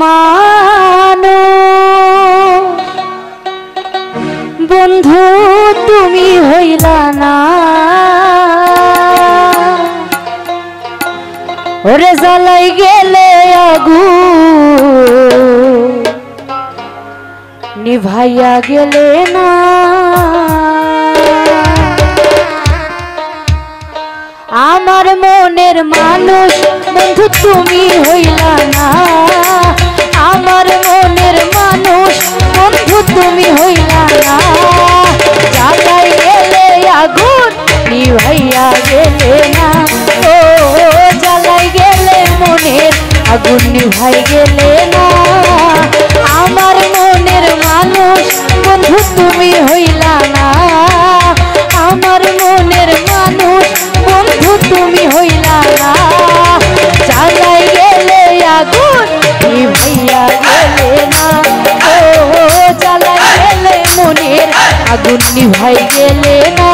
মানুষ বন্ধু তুমি হইলা না ওরে জ্বালাই গেলে আগুন নিভাইয়া গেলে না আমার মনের মানুষ বন্ধু তুমি হইলা না আমার মনের মানুষ বন্ধু তুমি হইলা না জ্বালাই গেলে আগুন নিভাইয়া গেলে না ও জ্বালাই গেলে মনের আগুন নিভাই গেলে না আমার মনের মানুষ বন্ধু তুমি হইলা না আমার মনের মানুষ বন্ধু তুমি হইলা না জ্বালাই গেলে আগুন নিভাইয়া গেলে না ও জ্বালাই গেলে মনের আগুন নিভাই গেলে না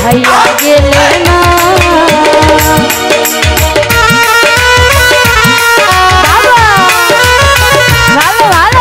ভাইয়া গেলে না ভালো ভালো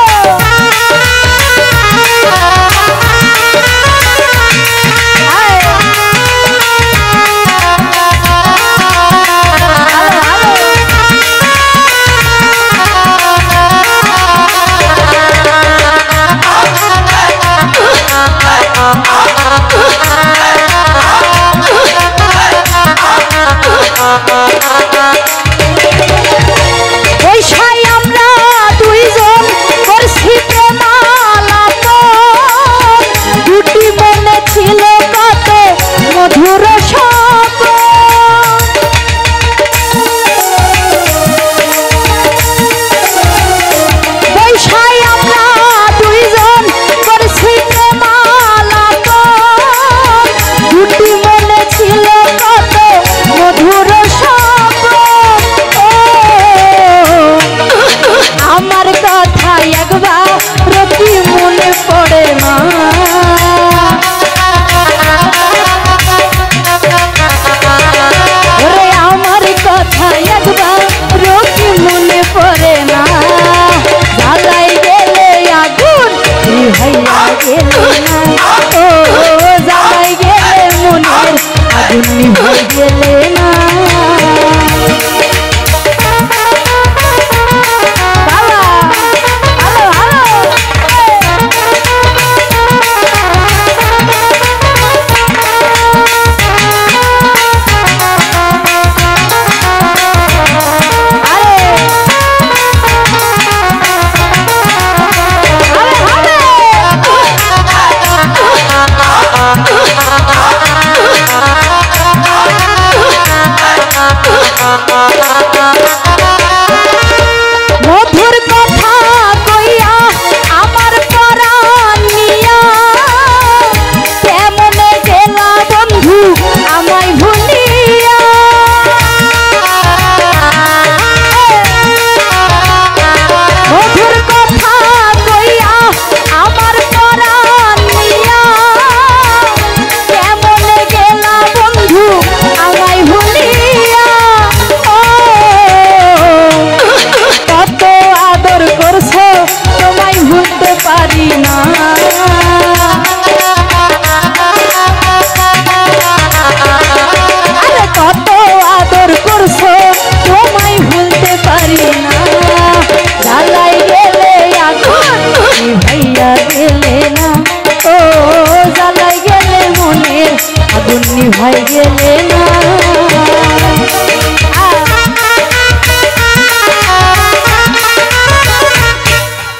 নিভাই গেলে না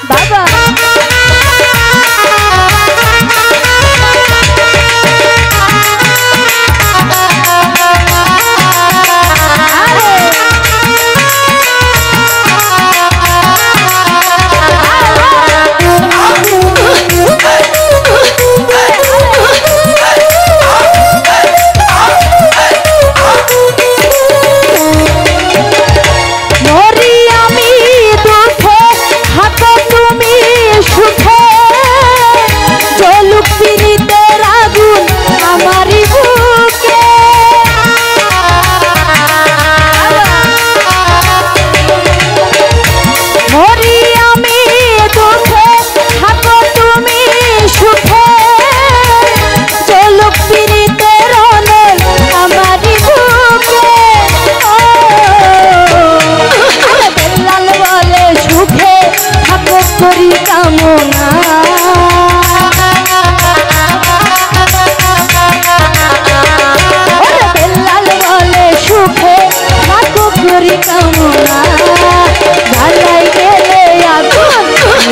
বাবা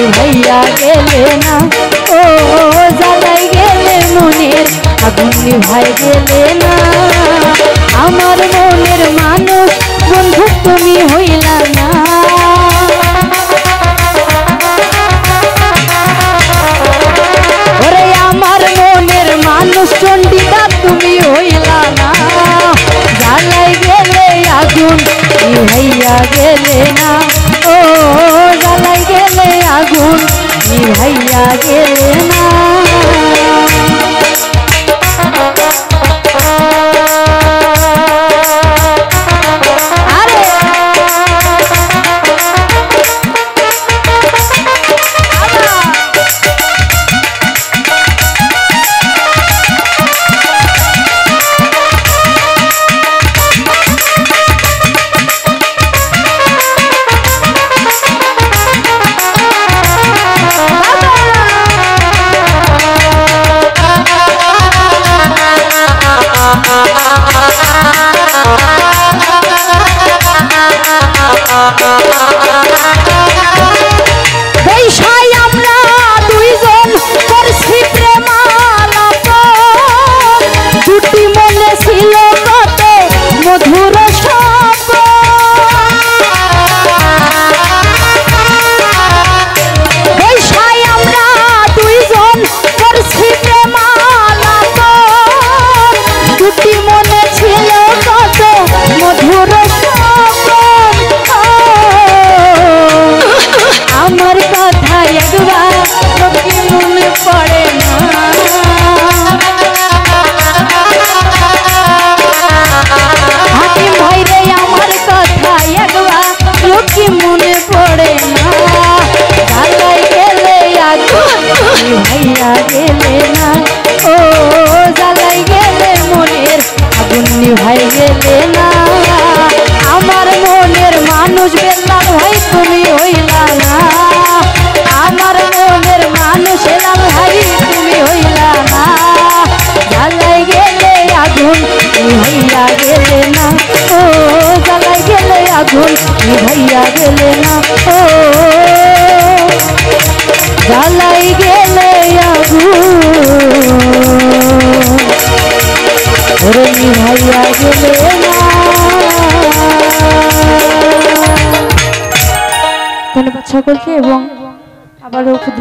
भैया गेले ना ओ জ্বালাই গেলে মনের আগুন নিভাই গেলে না আমার মনের মানুষ বন্ধু তুমি হইলা না ওরে আমার মনের মানুষ চন্ডিকা তুমি হইলা না জ্বালাই গেলে আগুন নিভাইয়া গেলে না ও জ্বালাই গেলে আগুন নিভাইয়া গেলে না भैया गेले ना ओ জ্বালাই গেলে মনের আগুন নিভাই গেলে না আমার মনের মানুষ বেলাল ভাই তুমি হইলা না আমার মনের মানুষ বেলাল ভাই তুমি হইলা না জ্বালাই গেলে আগুন নিভাইয়া গেলে না ও জ্বালাই গেলে আগুন নিভাইয়া গেলে না ও জ্বালাই গেলে আগুন নিভাইয়া গেলে না ধন্যবাদ সকলকে এবং